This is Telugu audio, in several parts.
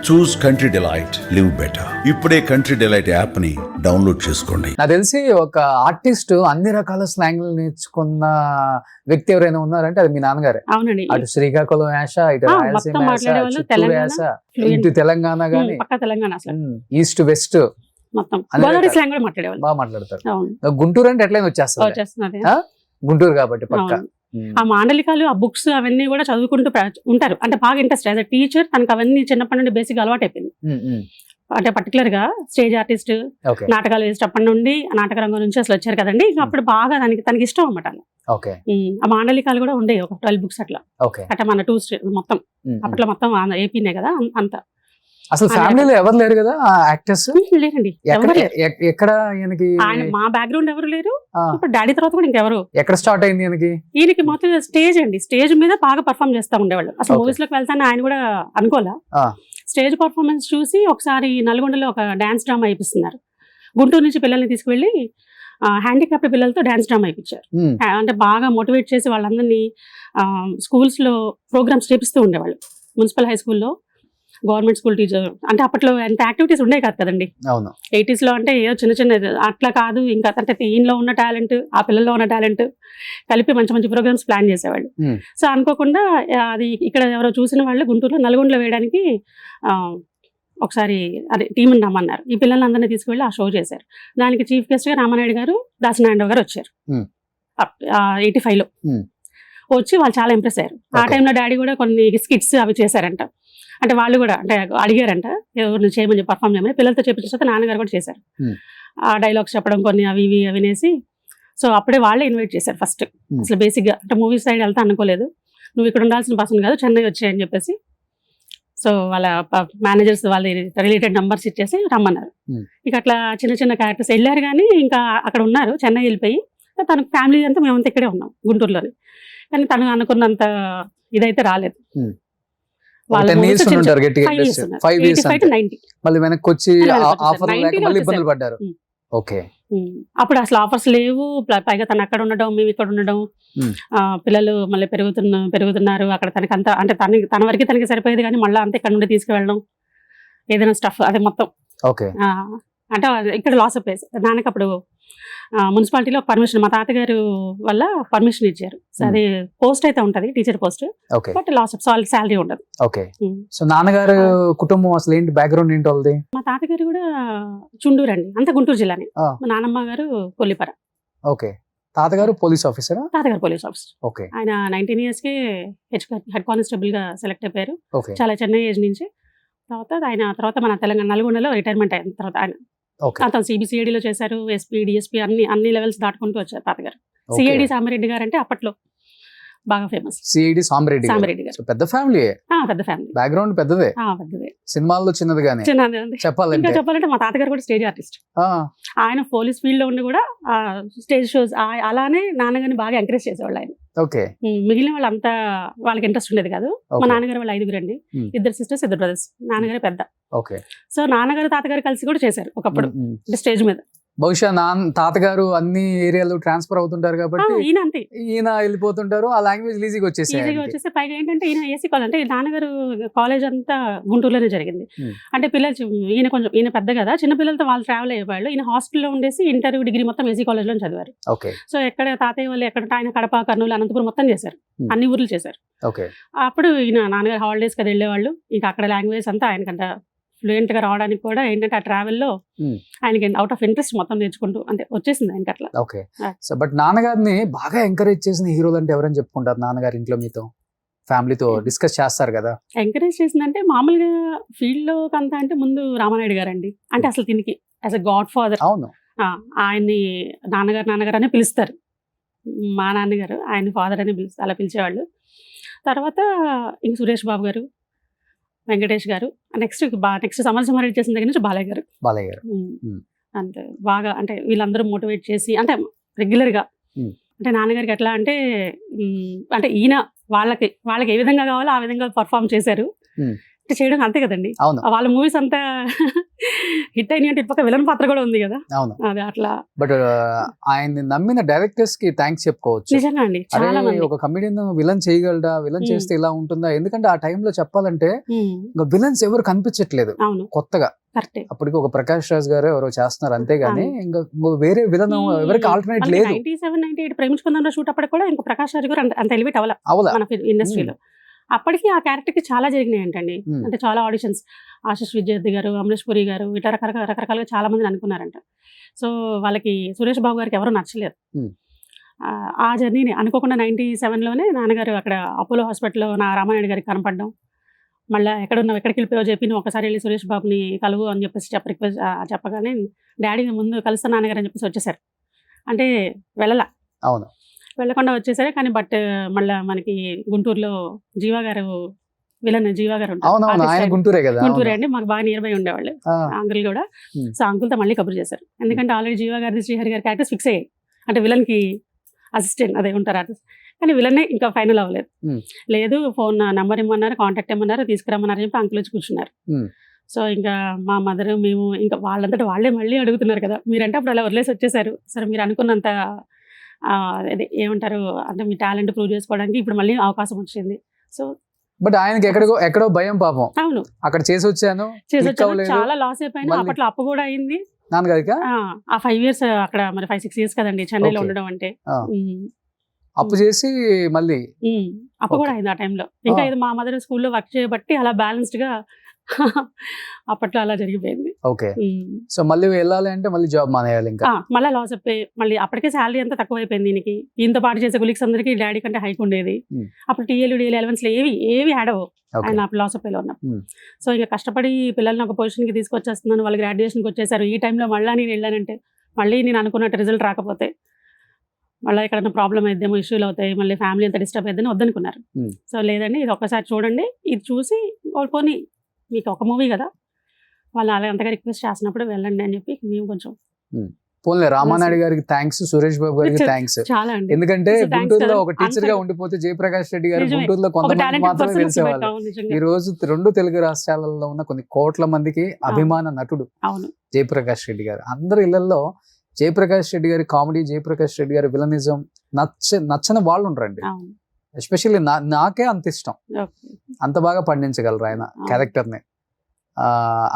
చూస్ కంట్రీ డిలైట్, లివ్ బెటర్. ఇప్పుడే కంట్రీ డిలైట్ యాప్ ని డౌన్లోడ్ చేసుకోండి. నాకు తెలిసి ఒక ఆర్టిస్ట్ అన్ని రకాల స్లాంగ్లు నేర్చుకున్న వ్యక్తి ఎవరైనా ఉన్నారంటే అది మీ నాన్నగారే. అవునండి. అటు శ్రీకాకుళం యాస, ఇటు రాయలసీమ యాస, మాట్లాడేవాళ్ళు, చిత్తూరు యాస, ఇటు తెలంగాణ గానీ పక్క తెలంగాణ అసలు ఈస్ట్ వెస్ట్ మొత్తం అన్ని గోదావరి రకాలు. స్లాంగ్ కూడా మాట్లాడేవాళ్ళు. బాగా మాట్లాడతారు. అవును, గుంటూరు అంటే ఎట్లయినా వచ్చేస్తారు. వచ్చేస్తున్నది. గుంటూరు కాబట్టి పక్క. అవును. ఆ మాండలికాలు, ఆ బుక్స్ అవన్నీ కూడా చదువుకుంటూ ఉంటారు. అంటే బాగా ఇంట్రెస్ట్ యాజ్ అ టీచర్ తనకు అవన్నీ చిన్నప్పటి నుండి బేసిక్ అలవాటు అయిపోయింది. అంటే పర్టికులర్ గా స్టేజ్ ఆర్టిస్ట్, ఓకే నాటకాలు వేసేటప్పటి నుండి నాటక రంగం నుంచి అసలు వచ్చారు కదండి. ఇంకా అప్పుడు బాగా తనకి ఇష్టం అన్నమాట. ఓకే ఆ మాండలికాలు కూడా ఉండేవి, ఒక 12 బుక్స్ అట్లా. ఓకే అట్లా మన మొత్తం అప్పట్లో మొత్తం ఏపీనే కదా అంత. అసలు ఫ్యామిలీలో ఎవరు లేరు కదా యాక్టర్స్? లేరండి, ఎవరు లేరు. ఎక్కడ ఈయనకి ఆయన మా బ్యాక్గ్రౌండ్ ఎవరు లేరు. ఇప్పుడు డాడీ తర్వాత కూడా ఇంకెవరు. ఎక్కడ స్టార్ట్ అయింది ఈయనకి? ఈయనకి మొత్తం స్టేజ్ అండి, స్టేజ్ మీద బాగా పర్ఫామ్ చేస్తూ ఉండేవాళ్ళు. అసలు Okay. మూవీస్ లోకి వెళ్తాను ఆయన కూడా అనుకోలే. స్టేజ్ పర్ఫార్మెన్స్ చూసి ఒకసారి నల్గొండలో ఒక డాన్స్ డ్రామా అయిపిస్తున్నారు. గుంటూరు నుంచి పిల్లల్ని తీసుకువెళ్ళి హ్యాండిక్యాప్డ్ పిల్లలతో డాన్స్ డ్రామా అయిపించారు. అంటే బాగా మోటివేట్ చేసి వాళ్ళందరినీ స్కూల్స్ లో ప్రోగ్రామ్స్ చేపిస్తూ ఉండేవాళ్ళు. మున్సిపల్ హై స్కూల్లో, గవర్నమెంట్ స్కూల్ టీచర్ అంటే అప్పట్లో ఎంత యాక్టివిటీస్ ఉండే కాదు కదండి. అవును, 80s లో అంటే ఏదో చిన్న చిన్న అట్లా కాదు. ఇంకా అంటే ఈయనలో ఉన్న టాలెంట్, ఆ పిల్లల్లో ఉన్న టాలెంట్ కలిపి మంచి మంచి ప్రోగ్రామ్స్ ప్లాన్ చేసేవాళ్ళు. సో అనుకోకుండా అది ఇక్కడ ఎవరో చూసిన వాళ్ళు గుంటూరులో నల్గొండలో వేయడానికి ఒకసారి అదే టీంని రమ్మన్నారు. ఈ పిల్లలందరినీ తీసుకువెళ్ళి ఆ షో చేశారు. దానికి చీఫ్ గెస్ట్ గా రామానాయుడు గారు, దాసనారాయణ గారు వచ్చారు 85 లో. వచ్చి వాళ్ళు చాలా ఇంప్రెస్ అయ్యారు. ఆ టైంలో డాడీ కూడా కొన్ని స్కిట్స్ అవి చేశారంట. అంటే వాళ్ళు కూడా అంటే అడిగారంట ఎవరిని చేయమని, పర్ఫామ్ చేయమని. పిల్లలతో చెప్పిన తర్వాత నాన్నగారు కూడా చేశారు. ఆ డైలాగ్స్ చెప్పడం కొన్ని అవి ఇవి వినేసి, సో అప్పుడే వాళ్ళే ఇన్వైట్ చేశారు ఫస్ట్. అసలు బేసిక్ గా అంటే మూవీ సైడ్ వెళ్తా అనుకోలేదు. నువ్వు ఇక్కడ ఉండాల్సిన పర్సన్ కాదు, చెన్నై వచ్చాయని చెప్పేసి. సో వాళ్ళ మేనేజర్స్ వాళ్ళ రిలేటెడ్ నంబర్స్ ఇచ్చేసి రమ్మన్నారు. ఇక అట్లా చిన్న చిన్న క్యారెక్టర్స్ వెళ్ళారు. కానీ ఇంకా అక్కడ ఉన్నారు, చెన్నై వెళ్ళిపోయి. తన ఫ్యామిలీ అంతా మేమంతా ఇక్కడే ఉన్నాం గుంటూరులోని. కానీ తను అనుకున్నంత ఇదైతే రాలేదు. మళ్ళీ వెనక్కి వచ్చి ఆఫర్ మళ్ళీ ఇబ్బందులు పడ్డారు. ఓకే, అప్పుడు అసలు ఆఫర్స్ లేవు. పైగా తను అక్కడ ఉండడం, మేము ఇక్కడ ఉండడం, పిల్లలు మళ్ళీ పెరుగుతున్నారు. అక్కడ తనకి అంత అంటే తన వరకు తనకి సరిపోయేది. కానీ మళ్ళీ అంతా ఇక్కడ నుండి తీసుకువెళ్ళడం, ఏదైనా స్టఫ్ అది మొత్తం. ఓకే, అంటే ఇక్కడ లాస్ ఆఫ్ ప్లేస్. నాన్నకి అప్పుడు మున్సిపాలిటీలో పర్మిషన్, మా తాతగారు వల్ల పర్మిషన్ ఇచ్చారు. సో అది పోస్ట్ అయితే ఉంటది, teacher post, but loss of salary ఉండదు. ఓకే, సో నాన్నగారు కుటుంబం అసలు ఏంటి, బ్యాక్గ్రౌండ్ ఏంటి వాళ్ళది? మా తాతగారు కూడా చుండూరు అండి, అంతా గుంటూరు జిల్లానే. మా నాన్నమ్మ గారు కొల్లిపర. ఓకే, తాతగారు పోలీస్ ఆఫీసరా? తాతగారు పోలీస్ ఆఫీసర్. ఓకే, ఆయన 19 years కే హెడ్ కానిస్టేబుల్ గా సెలెక్ట్ అయిపోయారు. ఓకే, చాలా చిన్న ఏజ్ నుంచి. తర్వాత మన తెలంగాణ నల్గొండలో రిటైర్మెంట్ అయిన తర్వాత ఆయన అతను సిబిసిఐడిలో చేశారు. ఎస్పీ, డిఎస్పీ అన్ని లెవెల్స్ దాటుకుంటూ వచ్చారు తాతగారు. సిఐడి సామిరెడ్డి గారు అంటే అప్పట్లో బాగా ఫేమస్. సిఐడి సామిరెడ్డి గారు పెద్ద ఫ్యామిలీ. పెద్ద ఫ్యామిలీ, బ్యాక్గ్రౌండ్ పెద్దదే. సినిమాల్లో చిన్నది కానీ చెప్పాలంటే మా తాతగారు కూడా స్టేజ్ ఆర్టిస్ట్. ఆయన పోలీస్ ఫీల్డ్ లో ఉండి కూడా స్టేజ్ షోస్ అలానే నాన్నగారిని బాగా ఎంకరేజ్ చేసేవాళ్ళు ఆయన. ఓకే, మిగిలిన వాళ్ళంతా వాళ్ళకి ఇంట్రెస్ట్ ఉండేది కాదు. మా నాన్నగారు వాళ్ళు 5 అండి, 2 sisters 2 brothers. నాన్నగారే పెద్ద. ఓకే, సో నాన్నగారు తాతగారు కలిసి కూడా చేశారు ఒకప్పుడు స్టేజ్ మీద. బహుశా తాతగారు అన్ని ఏరియాలో ట్రాన్స్ఫర్ అవుతుంటారు కాబట్టి ఈయన వెళ్ళిపోతుంటారు. ఆ లాంగ్వేజ్ ఈజీగా వచ్చేసి పైగా ఏంటంటే ఈయన ఏసీ కాలేజ్, అంటే నాన్నగారు కాలేజ్ అంతా గుంటూరులోనే జరిగింది. అంటే పిల్లలు ఈయన పెద్ద కదా, చిన్న పిల్లలతో వాళ్ళు ట్రావెల్ అయ్యేవాళ్ళు. ఈయన హాస్టల్లో ఉండేసి ఇంటర్, డిగ్రీ మొత్తం ఏసీ కాలేజ్ లో చదివారు. సో ఎక్కడ తాతయ్య వాళ్ళు ఎక్కడ ఆయన కడప, కర్నూలు, అనంతపురం మొత్తం చేశారు, అన్ని ఊర్లు చేశారు. అప్పుడు ఈయన నాన్నగారు హాలిడేస్ కదా వెళ్ళేవాళ్ళు. ఇంకా అక్కడ లాంగ్వేజ్ అంతా ఆయనకంత ఫ్లూయెంట్ గా రావడానికి కూడా ఏంటంటే ఆ ట్రావెల్లో ఆయనకి అవుట్ ఆఫ్ ఇంట్రెస్ట్ మొత్తం నేర్చుకుంటూ అంటే వచ్చేసింది ఆయనకి అట్లా. ఓకే, సో బట్ నాన్నగారిని బాగా ఎంకరేజ్ చేసిన హీరోలు అంటే ఎవరని చెప్పుకుంటారు? నాన్నగారు ఇంట్లో మీతో ఫ్యామిలీతో డిస్కస్ చేస్తారు కదా. ఎంకరేజ్ చేసిందంటే మామూలుగా ఫీల్డ్ లో అంతా అంటే ముందు రామానాయుడు గారు అండి. అంటే అసలు దీనికి యాజ్ అ గాడ్ ఫాదర్. అవును, ఆయన్ని నాన్నగారు అనే పిలుస్తారు. మా నాన్నగారు ఆయన ఫాదర్ అని అలా పిలిచేవాళ్ళు. తర్వాత ఇంక సురేష్ బాబు గారు, వెంకటేష్ గారు, నెక్స్ట్ సమరసింహారెడ్డి చేసిన దగ్గర నుంచి బాలయ్య గారు. అంతే బాగా అంటే వీళ్ళందరూ మోటివేట్ చేసి అంటే రెగ్యులర్ గా అంటే నాన్నగారికి ఎట్లా అంటే ఈయన వాళ్ళకి ఏ విధంగా కావాలో ఆ విధంగా పర్ఫామ్ చేశారు. చేయడం అంతే కదండి. అవును వాళ్ళ మూవీస్ అంతా హిట్ అయినాయి అంటే ఇప్పక విలన్ పాత్ర కూడా ఉంది కదా, అవును. అది అట్లా బట్ ఆయన్ని నమ్మిన డైరెక్టర్స్ కి థ్యాంక్స్ చెప్పుకోవచ్చు. నిజంగా అండి, చాలా అరే మంది. ఒక కమిడియన్ విలన్ చేయగలడా, విలన్ చేస్తే ఇలా ఉంటుందా, ఎందుకంటే ఆ టైంలో చెప్పాలంటే ఇంకా విలన్స్ ఎవరు కనిపించట్లేదు అవును, కొత్తగా. కరెక్టే. అప్పటికి ఒక ప్రకాష్ రాజ్ గారు ఎవరో చేస్తున్నారు అంతేగాని ఇంకా వేరే విలన్ ఎవరికి ఆల్టర్నేట్ లేదు. 97, 98 ప్రేమించుకుందాం షూట్ అప్పటికి కూడా ఇంకా ప్రకాష్ రాజ్ గారు అంత ఎలివేట్ అవ్వాల అవలా మన ఇండస్ట్రీలో. అప్పటికి ఆ క్యారెక్టర్ కి చాలా జరిగినాయి ఏంటండి, అంటే చాలా ఆడిషన్స్. ఆశిష్ విద్యార్థి గారు, అమరీష్ పురి గారు, ఇట్లా రకరకాలుగా చాలా మందిని అనుకున్నారంట. సో వాళ్ళకి సురేష్ బాబు గారికి ఎవరు నచ్చలేదు. ఆ జర్నీని అనుకోకుండా 97లోనే నాన్నగారు అక్కడ అపోలో హాస్పిటల్లో నా రామానాయుడు గారికి కనపడడం, మళ్ళీ ఎక్కడున్నావు, ఎక్కడికి వెళ్ళిపోయావు చెప్పి నువ్వు ఒకసారి వెళ్ళి సురేష్ బాబుని కలువు అని చెప్పేసి రిక్వెస్ట్ చెప్పగానే డాడీ ముందు కలుస్తాను నాన్నగారు అని చెప్పేసి వచ్చేసారు. అంటే వెళ్ళలా, అవును వెళ్ళకుండా వచ్చేసరే. కానీ బట్ మళ్ళీ మనకి గుంటూరులో జీవా గారు విలన్, జీవా గారు అవునవును ఆయన గుంటూరే కదా. గుంటూరే అండి, మాకు బాగా నియర్ బై ఉండేవాళ్ళు అంకుల్ కూడా. సో అంకుల్తో మళ్ళీ కబుర్ చేశారు, ఎందుకంటే ఆల్రెడీ జీవా గారి శ్రీహరి గారి క్యారెక్టర్స్ ఫిక్స్ అయ్యాయి. అంటే విలన్ కి అసిస్టెంట్ అదే ఉంటారు ఆర్టిస్ట్, కానీ విలనే ఇంకా ఫైనల్ అవ్వలేదు. లేదు ఫోన్ నంబర్ ఇమ్మన్నారు, కాంటాక్ట్ ఇమ్మన్నారు, తీసుకురమ్మన్నారు చెప్పి అంకుల్ వచ్చి కూర్చున్నారు. సో ఇంకా మా మదర్ మేము ఇంకా వాళ్ళంతటా వాళ్ళే మళ్ళీ అడుగుతున్నారు కదా, మీరంటే అప్పుడు అలా వదిలేసి వచ్చేసారు. సరే మీరు అనుకున్నంత అదే ఏమంటారు అంటే మీ టాలెంట్ ప్రూవ్ చేసుకోవడానికి ఇప్పుడు మళ్ళీ అవకాశం వచ్చింది. సో బట్ ఆయనకి ఎక్కడో భయం పాపం. అవును, అక్కడ చేసి వచ్చాను చాలా లాస్ అయిపోయినా. అప్పట్లో అప్పు కూడా అయింది నాన్నగారికి. ఆ 5 years అక్కడ మరి 5-6 years కదండి చెన్నైలో ఉండడం అంటే. అప్పు చేసి మళ్ళీ అప్పు కూడా అయింది ఆ టైంలో. ఇంకా ఇది మా మదర్ స్కూల్లో వర్క్ చేయబట్టి అలా బ్యాలెన్స్డ్ గా అప్పట్లో అలా జరిగిపోయింది. ఓకే, సో మళ్ళీ వెళ్ళాలి అంటే మళ్ళీ జాబ్ మానేయాలి ఇంకా. మళ్ళీ లాస్ అయిపోయి మళ్ళీ అప్పటికే శాలరీ అంతా తక్కువైపోయింది దీనికి. ఇంత పాటు చేసే కొలీగ్స్ అందరికి డాడీ కంటే హైక్ ఉండేది. అప్పుడు టీఏలు డిఏలు ఎలవెన్స్ ఏవి యాడ్ అవ్వవు ఆయన అప్పుడు లాస్ అయిపోయి ఉన్నప్పుడు. సో ఇక కష్టపడి పిల్లల్ని ఒక పొజిషన్కి తీసుకొచ్చేస్తున్నాను, వాళ్ళు గ్రాడ్యుయేషన్కి వచ్చేసారు. ఈ టైంలో మళ్ళీ నేను వెళ్ళానంటే మళ్ళీ నేను అనుకున్నట్టు రిజల్ట్ రాకపోతే మళ్ళీ ఎక్కడైనా ప్రాబ్లం అయిద్దేమో, ఇష్యూలు అవుతాయి, మళ్ళీ ఫ్యామిలీ అంతా డిస్టర్బ్ అయిద్దని వద్దనుకున్నారు. సో లేదండి ఇది ఒకసారి చూడండి, ఇది చూసి పోనీ మీకు ఒక మూవీ కదా, వాళ్ళు అలా అంతగా రిక్వెస్ట్ చేసినప్పుడు వెళ్ళండి అని చెప్పి మేము కొంచెం పోన్లే. రామానాయుడు గారికి థ్యాంక్స్, సురేష్ బాబు గారికి థ్యాంక్స్. చాలా అండి, ఎందుకంటే గుంటూరులో ఒక టీచర్ గా ఉండిపోతే జయప్రకాష్ రెడ్డి గారు గుంటూరులో కొంతమంది మాత్రమే తెలిసేవాళ్ళు. ఈ రోజు 2 తెలుగు రాష్ట్రాలలో ఉన్న కొన్ని కోట్ల మందికి అభిమాన నటుడు జయప్రకాష్ రెడ్డి గారు. అందరి ఇళ్లలో జయప్రకాష్ రెడ్డి గారి కామెడీ, జయప్రకాష్ రెడ్డి గారి విలనిజం నచ్చని వాళ్ళు ఉంటారండి. ఎస్పెషల్లీ నాకే అంత ఇష్టం, అంత బాగా పండించగలరు ఆయన క్యారెక్టర్ ని.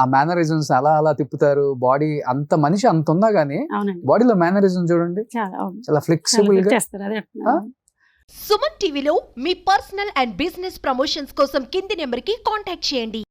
ఆ మేనరిజమ్స్ అలా తిప్పుతారు. బాడీ అంత మనిషి అంత ఉన్నా గానీ బాడీలో మేనరిజం చూడండి చాలా ఫ్లెక్సిబుల్ గా. సుమన్ టీవీలో మీ పర్సనల్ అండ్ బిజినెస్ ప్రమోషన్స్ కోసం కింది నెంబర్ కి కాంటాక్ట్ చేయండి.